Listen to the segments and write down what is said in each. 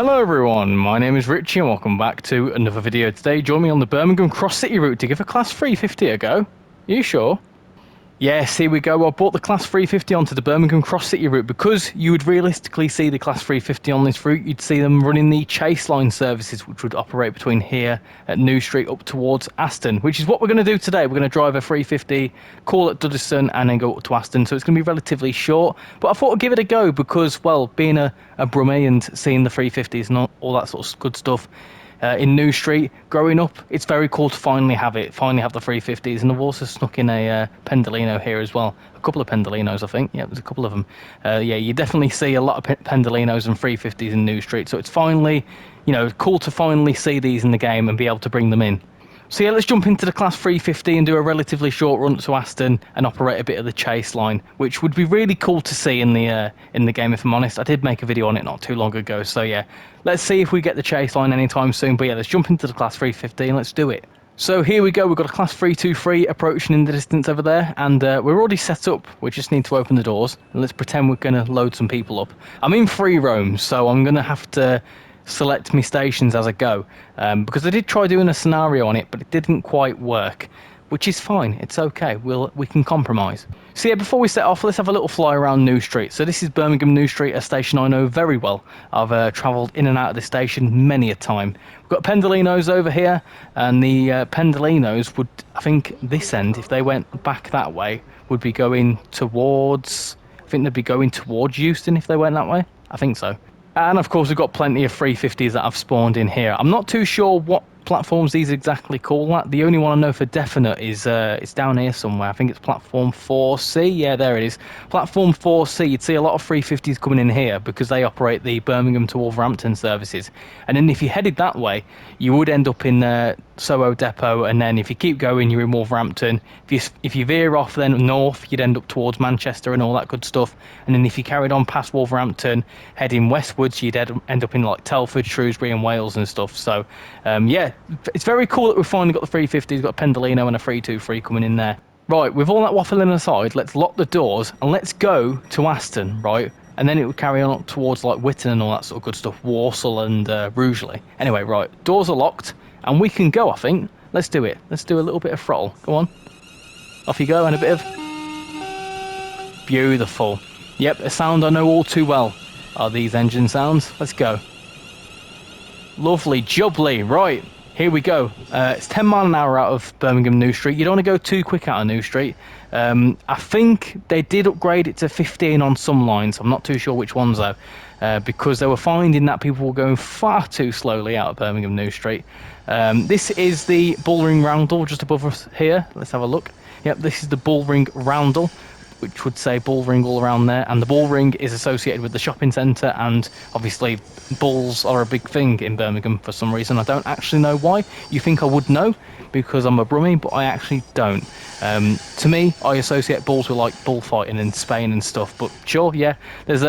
Hello everyone, my name is Richie and welcome back to another video. Today join me on the Birmingham Cross City route to give a Class 350 a go. Are you sure? Yes, here we go. I brought the Class 350 onto the Birmingham Cross City route because you would realistically see the Class 350 on this route. You'd see them running the Chase Line services, which would operate between here at New Street up towards Aston, which is what we're going to do today. We're going to drive a 350, call at Duddeston, and then go up to Aston. So it's going to be relatively short, but I thought I'd give it a go because, well, being a Brummie and seeing the 350s and all that sort of good stuff in New Street growing up, it's very cool to finally have the 350s. And I've also snuck in a Pendolino here as well, a couple of Pendolinos, I think. Yeah, there's a couple of them. Yeah, you definitely see a lot of Pendolinos and 350s in New Street, so it's finally, cool to finally see these in the game and be able to bring them in. So yeah, let's jump into the Class 350 and do a relatively short run to Aston and operate a bit of the Chase Line, which would be really cool to see in the game, if I'm honest. I did make a video on it not too long ago, so yeah, let's see if we get the Chase Line anytime soon. But yeah, let's jump into the Class 350 and let's do it. So here we go, we've got a Class 323 approaching in the distance over there, and we're already set up. We just need to open the doors, and let's pretend we're going to load some people up. I'm in free roam, so I'm going to have to select my stations as I go, because I did try doing a scenario on it, but it didn't quite work, which is fine. It's okay, we can compromise. So yeah, before we set off, let's have a little fly around New Street. So this is Birmingham New Street, a station I know very well. I've travelled in and out of this station many a time. We've got Pendolinos over here, and the Pendolinos would, I think this end, if they went back that way, would be going towards, I think they'd be going towards Euston if they went that way. I think so. And of course we've got plenty of 350s that have spawned in here. I'm not too sure what platforms these exactly call that. The only one I know for definite is it's down here somewhere. I think it's platform 4C. Yeah, there it is. Platform 4C. You'd see a lot of 350s coming in here because they operate the Birmingham to Wolverhampton services. And then if you headed that way, you would end up in Soho Depot, and then if you keep going, you're in Wolverhampton. If you veer off then north, you'd end up towards Manchester and all that good stuff. And then if you carried on past Wolverhampton, heading westwards, you'd end up in like Telford, Shrewsbury and Wales and stuff. So yeah, it's very cool that we've finally got the 350s. We've got a Pendolino and a 323 coming in there. Right, with all that waffling aside, let's lock the doors and let's go to Aston, right? And then it would carry on up towards like Witton and all that sort of good stuff, Walsall and Rugeley. Anyway, right, doors are locked and we can go, I think. Let's do it. Let's do a little bit of throttle. Go on. Off you go, and a bit of... Beautiful. Yep, a sound I know all too well are these engine sounds. Let's go. Lovely jubbly. Right, here we go. It's 10 mile an hour out of Birmingham New Street. You don't want to go too quick out of New Street. I think they did upgrade it to 15 on some lines. I'm not too sure which ones though, because they were finding that people were going far too slowly out of Birmingham New Street. This is the Bullring Roundel just above us here. Let's have a look. Yep, this is the Bullring Roundel, which would say Bullring all around there, and the Bullring is associated with the shopping centre, and obviously bulls are a big thing in Birmingham for some reason. I don't actually know why. You think I would know because I'm a Brummie, but I actually don't. To me, I associate bulls with like bullfighting in Spain and stuff, but sure, yeah. There's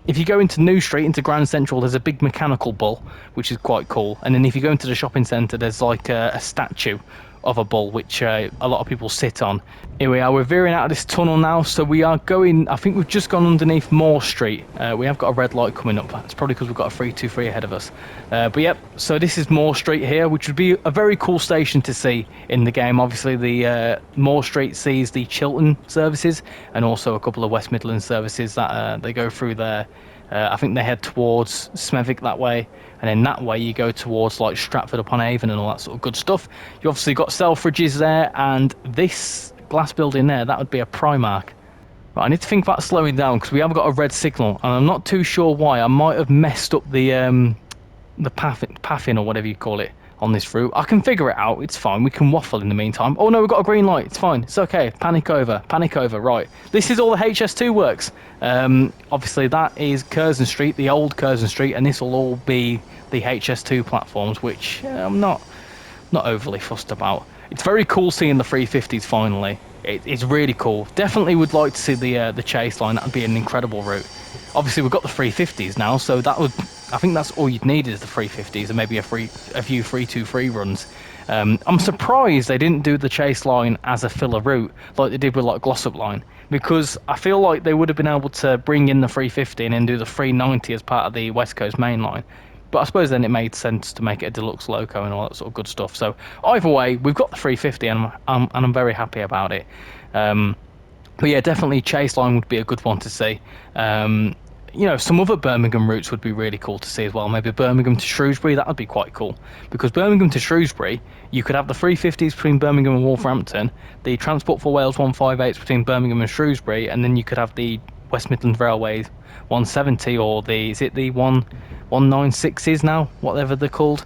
if you go into New Street, into Grand Central, there's a big mechanical bull, which is quite cool. And then if you go into the shopping centre, there's like a statue of a bull, which a lot of people sit on. Here we are, we're veering out of this tunnel now, so we are going, I think we've just gone underneath Moore Street. We have got a red light coming up. It's probably because we've got a 323 ahead of us. But yep, so this is Moore Street here, which would be a very cool station to see in the game. Obviously the Moore Street sees the Chiltern services and also a couple of West Midlands services that they go through there. I think they head towards Smethwick that way, and then that way you go towards like Stratford upon Avon and all that sort of good stuff. You obviously got Selfridges there, and this glass building there, that would be a Primark. Right, I need to think about slowing down because we have got a red signal, and I'm not too sure why. I might have messed up the pathing or whatever you call it on this route. I can figure it out, it's fine, we can waffle in the meantime. Oh no, we've got a green light, it's fine, it's okay, panic over, right. This is all the HS2 works. Obviously that is Curzon Street, the old Curzon Street, and this will all be the HS2 platforms, which I'm not overly fussed about. It's very cool seeing the 350s finally. It's really cool. Definitely would like to see the Chase Line. That would be an incredible route. Obviously we've got the 350s now, so that would, I think that's all you'd need is the 350s and maybe a few 323 runs. I'm surprised they didn't do the Chase line as a filler route like they did with like Glossop line, because I feel like they would have been able to bring in the 350 and then do the 390 as part of the West Coast main line. But I suppose then it made sense to make it a deluxe loco and all that sort of good stuff. So either way, we've got the 350 and I'm very happy about it. But yeah, definitely Chase line would be a good one to see. You know, some other Birmingham routes would be really cool to see as well. Maybe Birmingham to Shrewsbury, that would be quite cool. Because Birmingham to Shrewsbury, you could have the 350s between Birmingham and Wolverhampton, the Transport for Wales 158s between Birmingham and Shrewsbury, and then you could have the West Midlands Railway 170, or is it the 196s now, whatever they're called.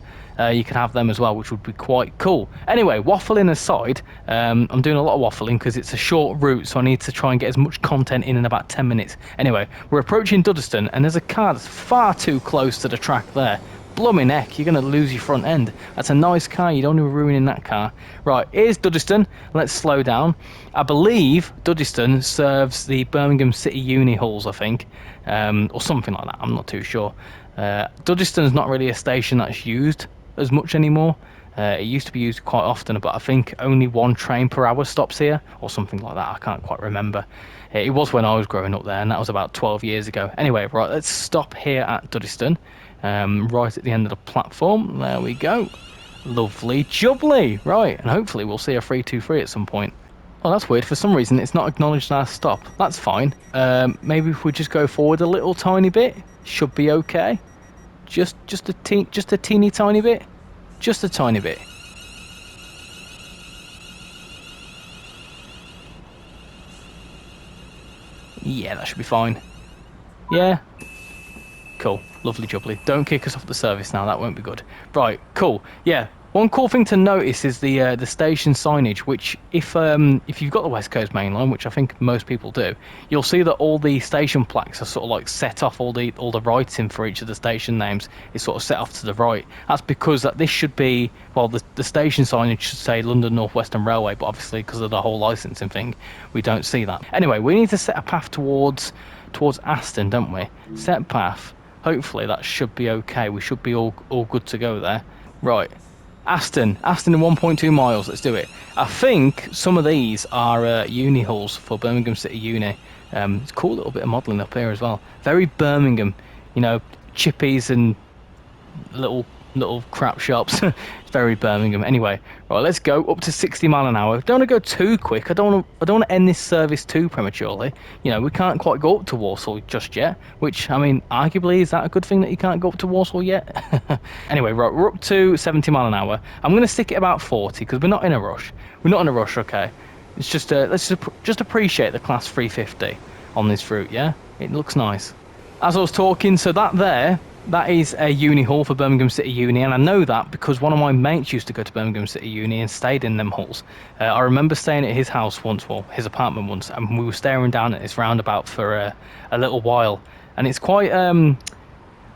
You could have them as well, which would be quite cool. Anyway, waffling aside, I'm doing a lot of waffling because it's a short route, so I need to try and get as much content in about 10 minutes. Anyway, we're approaching Duddeston, and there's a car that's far too close to the track there. Blooming heck, you're going to lose your front end. That's a nice car, you don't want to be ruining that car. Right, here's Duddeston. Let's slow down. I believe Duddeston serves the Birmingham City Uni halls, I think, or something like that, I'm not too sure. Duddeston's not really a station that's used as much anymore. It used to be used quite often, but I think only one train per hour stops here, or something like that. I can't quite remember. It was when I was growing up there, and that was about 12 years ago. Anyway, right, let's stop here at Duddeston, right at the end of the platform. There we go. Lovely jubbly. Right, and hopefully we'll see a 323 at some point. Oh, that's weird. For some reason, it's not acknowledged our stop. That's fine. Maybe if we just go forward a little tiny bit, should be okay. Just a teeny tiny bit. Just a tiny bit. Yeah, that should be fine. Yeah. Cool. Lovely jubbly. Don't kick us off the service now. That won't be good. Right. Cool. Yeah. One cool thing to notice is the station signage, which if you've got the West Coast main line, which I think most people do, you'll see that all the station plaques are sort of like set off, all the writing for each of the station names is sort of set off to the right. That's because that this should be, well, the station signage should say London North Western Railway, but obviously because of the whole licensing thing, we don't see that. Anyway, we need to set a path towards Aston, don't we? Set path. Hopefully that should be okay. We should be all good to go there. Right. Aston in 1.2 miles. Let's do it. I think some of these are uni halls for Birmingham City Uni. It's a cool little bit of modelling up here as well. Very Birmingham, you know, chippies and little crap shops. It's very Birmingham. Anyway, right, let's go up to 60 mile an hour. Don't want to go too quick. I don't want to end this service too prematurely. You know, we can't quite go up to Walsall just yet, which, I mean, arguably, is that a good thing that you can't go up to Walsall yet? Anyway, right, we're up to 70 mile an hour. I'm going to stick it about 40 because we're not in a rush. We're not in a rush, okay? It's just let's just appreciate the class 350 on this route, yeah? It looks nice. As I was talking, so that is a uni hall for Birmingham City Uni, and I know that because one of my mates used to go to Birmingham City Uni and stayed in them halls. I remember staying at his house once, well, his apartment once, and we were staring down at this roundabout for a little while, and it's quite,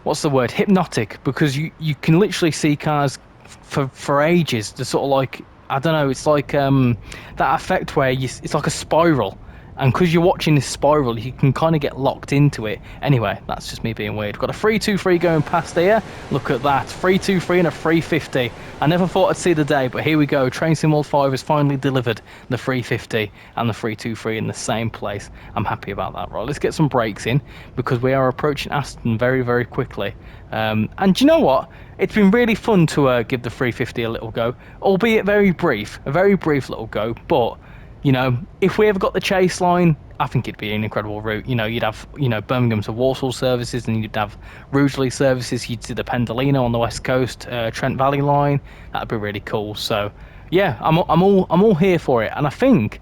what's the word, hypnotic, because you can literally see cars for ages. They're sort of like, I don't know, it's like that effect where it's like a spiral. And because you're watching this spiral, you can kind of get locked into it. Anyway, that's just me being weird. We've got a 323 going past here. Look at that. 323 and a 350. I never thought I'd see the day, but here we go. trainsimworld 5 has finally delivered the 350 and the 323 in the same place. I'm happy about that. Right, let's get some brakes in because we are approaching Aston very, very quickly. And do you know what? It's been really fun to give the 350 a little go, albeit very brief. A very brief little go, but... You know, if we ever got the Chase line, I think it'd be an incredible route. You know, you'd have, you know, Birmingham to Walsall services, and you'd have Rugeley services. You'd see the Pendolino on the West Coast, Trent Valley line. That'd be really cool. So, yeah, I'm all here for it. And I think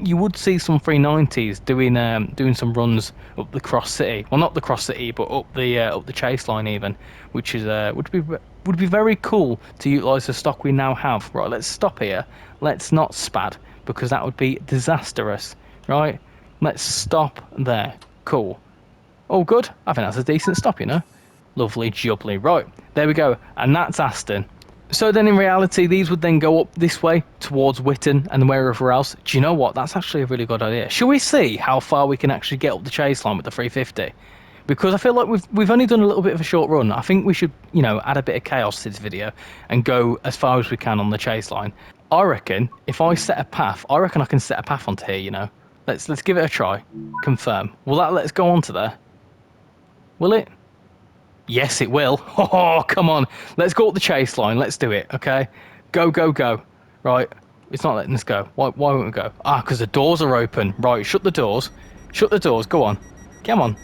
you would see some 390s doing some runs up the Cross City. Well, not the Cross City, but up the Chase line even, which is would be very cool to utilise the stock we now have. Right, let's stop here. Let's not spad, because that would be disastrous, right? Let's stop there. Cool. All good? I think that's a decent stop, you know? Lovely jubbly. Right, there we go. And that's Aston. So then in reality, these would then go up this way towards Witton and wherever else. Do you know what? That's actually a really good idea. Shall we see how far we can actually get up the Chase line with the 350? because I feel like we've only done a little bit of a short run. I think we should, you know, add a bit of chaos to this video and go as far as we can on the chase line. I reckon if I set a path, I reckon I can set a path onto here, you know. Let's give it a try. Confirm. Will that let us go onto there? Will it? Yes, it will. Oh, come on. Let's go up the chase line. Let's do it, okay? Go, go, go. Right. It's not letting us go. Why won't we go? Ah, because the doors are open. Right, shut the doors. Shut the doors. Go on. Come on.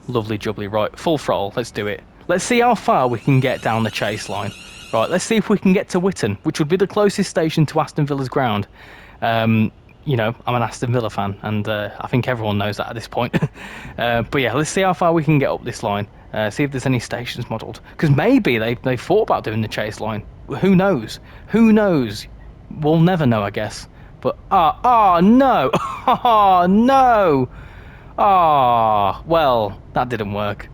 Lovely jubbly. Right, full throttle. Let's do it. Let's see how far we can get down the chase line. Right, let's see if we can get to Whitton, which would be the closest station to Aston Villa's ground. You know, I'm an Aston Villa fan, and I think everyone knows that at this point. But yeah, let's see how far we can get up this line. See if there's any stations modelled. Because maybe they thought about doing the chase line. Who knows? Who knows? We'll never know, I guess. But, no! Oh, no! Well, that didn't work.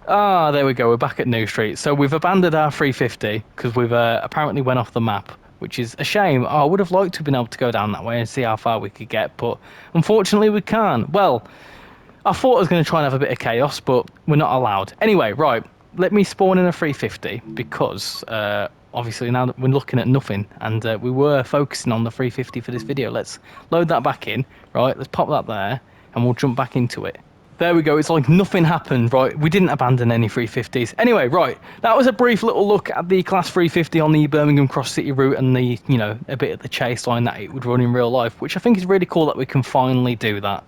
There we go, we're back at New Street. So we've abandoned our 350 because we've apparently went off the map, which is a shame. I would have liked to have been able to go down that way and see how far we could get, but unfortunately we can't. Well, I thought I was going to try and have a bit of chaos, but we're not allowed. Anyway, right, let me spawn in a 350 because obviously now that we're looking at nothing, and we were focusing on the 350 for this video. Let's load that back in, right? Let's pop that there, and we'll jump back into it. There we go, it's like nothing happened, right? We didn't abandon any 350s. Anyway, right, that was a brief little look at the Class 350 on the Birmingham Cross City route and the, you know, a bit of the chase line that it would run in real life, which I think is really cool that we can finally do that.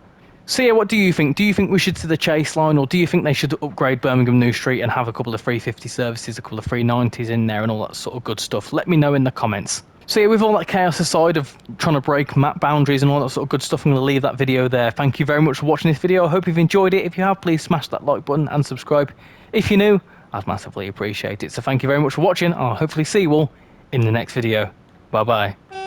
So yeah, what do you think? Do you think we should do the chase line, or do you think they should upgrade Birmingham New Street and have a couple of 350 services, a couple of 390s in there and all that sort of good stuff? Let me know in the comments. So yeah, with all that chaos aside of trying to break map boundaries and all that sort of good stuff, I'm going to leave that video there. Thank you very much for watching this video. I hope you've enjoyed it. If you have, please smash that like button and subscribe. If you're new, I'd massively appreciate it. So thank you very much for watching. I'll hopefully see you all in the next video. Bye bye.